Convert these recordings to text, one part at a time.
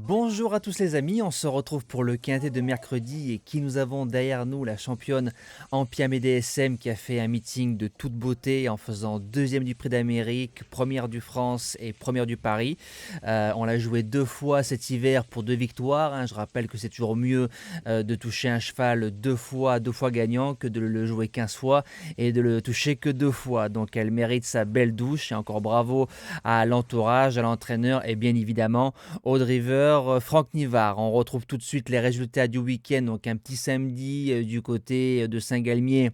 Bonjour à tous les amis, on se retrouve pour le quintet de mercredi et qui nous avons derrière nous la championne Ampiam DSM qui a fait un meeting de toute beauté en faisant deuxième du Prix d'Amérique, première du France et première du Paris. On l'a joué 2 fois cet hiver pour 2 victoires, hein. Je rappelle que c'est toujours mieux de toucher un cheval 2 fois gagnant que de le jouer 15 fois et de le toucher que 2 fois. Donc elle mérite sa belle douche et encore bravo à l'entourage, à l'entraîneur et bien évidemment au driver Franck Nivard. On retrouve tout de suite les résultats du week-end, donc un petit samedi du côté de Saint-Galmier.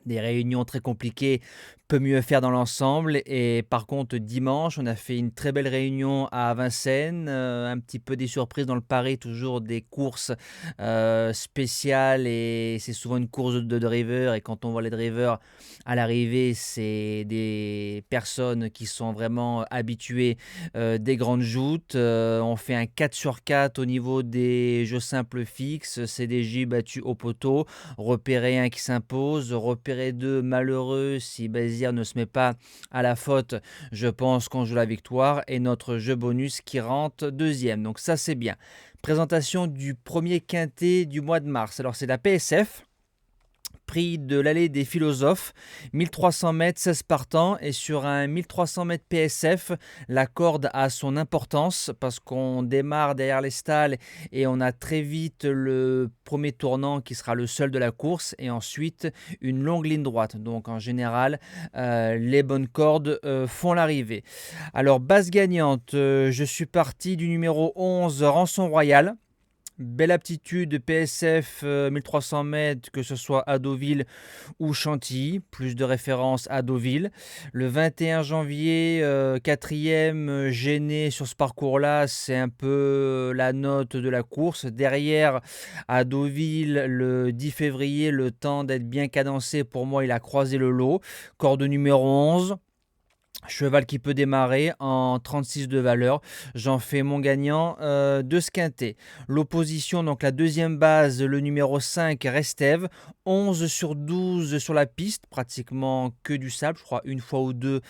Des réunions très compliquées, peut mieux faire dans l'ensemble. Et par contre, dimanche, on a fait une très belle réunion à Vincennes. Un petit peu des surprises dans le pari, toujours des courses spéciales. Et c'est souvent une course de driver. Et quand on voit les drivers à l'arrivée, c'est des personnes qui sont vraiment habituées des grandes joutes. On fait un 4 sur 4 au niveau des jeux simples fixes. CDJ battu au poteau. Repérer un qui s'impose. Repérer 2 malheureux si Bazir ne se met pas à la faute. Je pense qu'on joue la victoire et notre jeu bonus qui rentre deuxième. Donc ça c'est bien. Présentation du premier quintet du mois de mars. Alors c'est la PSF. Prix de l'allée des philosophes, 1300 mètres, 16 partants. Et sur un 1300 mètres PSF, la corde a son importance parce qu'on démarre derrière les stalles et on a très vite le premier tournant qui sera le seul de la course et ensuite une longue ligne droite. Donc en général, les bonnes cordes font l'arrivée. Alors base gagnante, je suis parti du numéro 11, Rançon Royal. Belle aptitude PSF 1300 mètres, que ce soit à Deauville ou Chantilly, plus de référence à Deauville. Le 21 janvier, quatrième gêné sur ce parcours-là, c'est un peu la note de la course. Derrière, à Deauville, le 10 février, le temps d'être bien cadencé, pour moi, il a croisé le lot. Corde numéro 11. Cheval qui peut démarrer en 36 de valeur. J'en fais mon gagnant de ce quintet. L'opposition, donc la deuxième base, le numéro 5, Restève. 11 sur 12 sur la piste, pratiquement que du sable, je crois une fois ou deux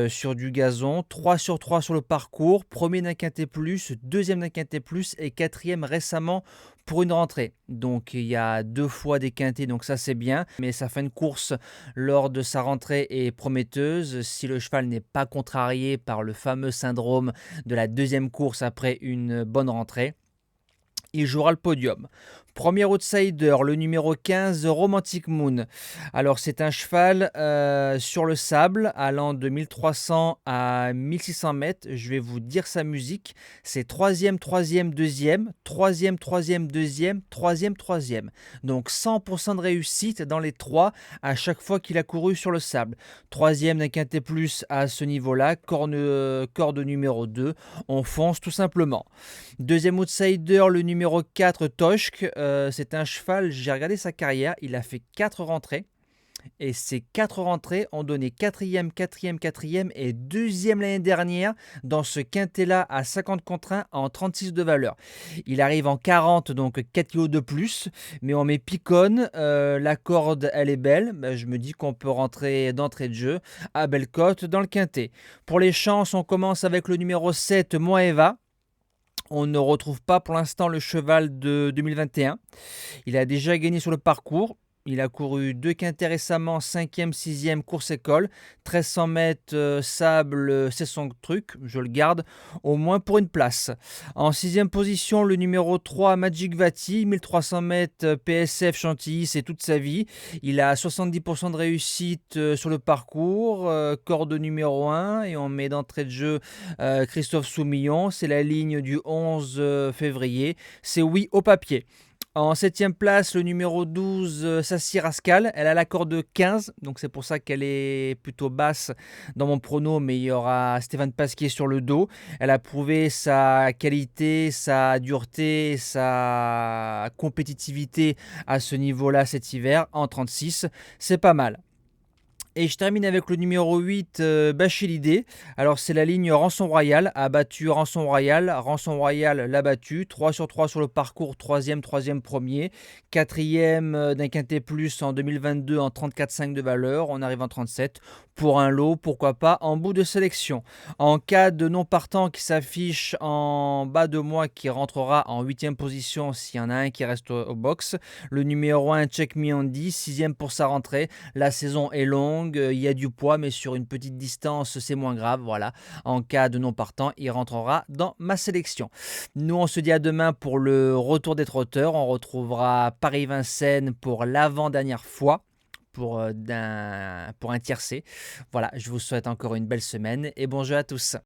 sur du gazon. 3 sur 3 sur le parcours. Premier d'un quintet plus, deuxième d'un quintet plus et quatrième récemment pour une rentrée. Donc il y a 2 fois des quintets, donc ça c'est bien. Mais sa fin de course lors de sa rentrée est prometteuse. Si le cheval n'est pas contrarié par le fameux syndrome de la deuxième course après une bonne rentrée, il jouera le podium. Premier outsider, le numéro 15, Romantic Moon. Alors c'est un cheval sur le sable allant de 1300 à 1600 mètres. Je vais vous dire sa musique. C'est troisième, troisième, deuxième, troisième, troisième, deuxième, troisième, troisième. Donc 100% de réussite dans les trois à chaque fois qu'il a couru sur le sable. Troisième d'un quintet plus à ce niveau-là, corde numéro 2. On fonce tout simplement. Deuxième outsider, le numéro 4, Toshk. C'est un cheval, j'ai regardé sa carrière, il a fait 4 rentrées. Et ces 4 rentrées ont donné quatrième, quatrième, quatrième et deuxième l'année dernière dans ce quintet-là à 50 contre 1 en 36 de valeur. Il arrive en 40, donc 4 kg de plus, mais on met piconne, la corde elle est belle, je me dis qu'on peut rentrer d'entrée de jeu à belle cote dans le quintet. Pour les chances, on commence avec le numéro 7, Moeva. On ne retrouve pas pour l'instant le cheval de 2021. Il a déjà gagné sur le parcours. Il a couru 2 quintets récemment, 5e, 6e, course école. 1300 mètres sable, c'est son truc. Je le garde au moins pour une place. En 6e position, le numéro 3, Magic Vati. 1300 mètres PSF Chantilly, c'est toute sa vie. Il a 70% de réussite sur le parcours. Corde numéro 1. Et on met d'entrée de jeu Christophe Soumillon. C'est la ligne du 11 février. C'est oui au papier. En 7e place, le numéro 12, Sassi Rascal. Elle a la corde 15, donc c'est pour ça qu'elle est plutôt basse dans mon prono, mais il y aura Stéphane Pasquier sur le dos. Elle a prouvé sa qualité, sa dureté, sa compétitivité à ce niveau-là cet hiver, en 36. C'est pas mal. Et je termine avec le numéro 8, Bachilidé. Alors c'est la ligne Rançon Royal, a battu Rançon Royal l'a battu, 3 sur 3 sur le parcours, troisième, troisième, premier, quatrième d'un quintet plus en 2022 en 34,5 de valeur, on arrive en 37, pour un lot, pourquoi pas, en bout de sélection. En cas de non partant qui s'affiche en bas de moi, qui rentrera en 8e position s'il y en a un qui reste au box, le numéro 1, Check Me Andy, 6e pour sa rentrée. La saison est longue, il y a du poids, mais sur une petite distance, c'est moins grave. Voilà. En cas de non partant, il rentrera dans ma sélection. Nous, on se dit à demain pour le retour des trotteurs. On retrouvera Paris-Vincennes pour l'avant-dernière fois. Pour un tiercé. Voilà, je vous souhaite encore une belle semaine et bon jeu à tous.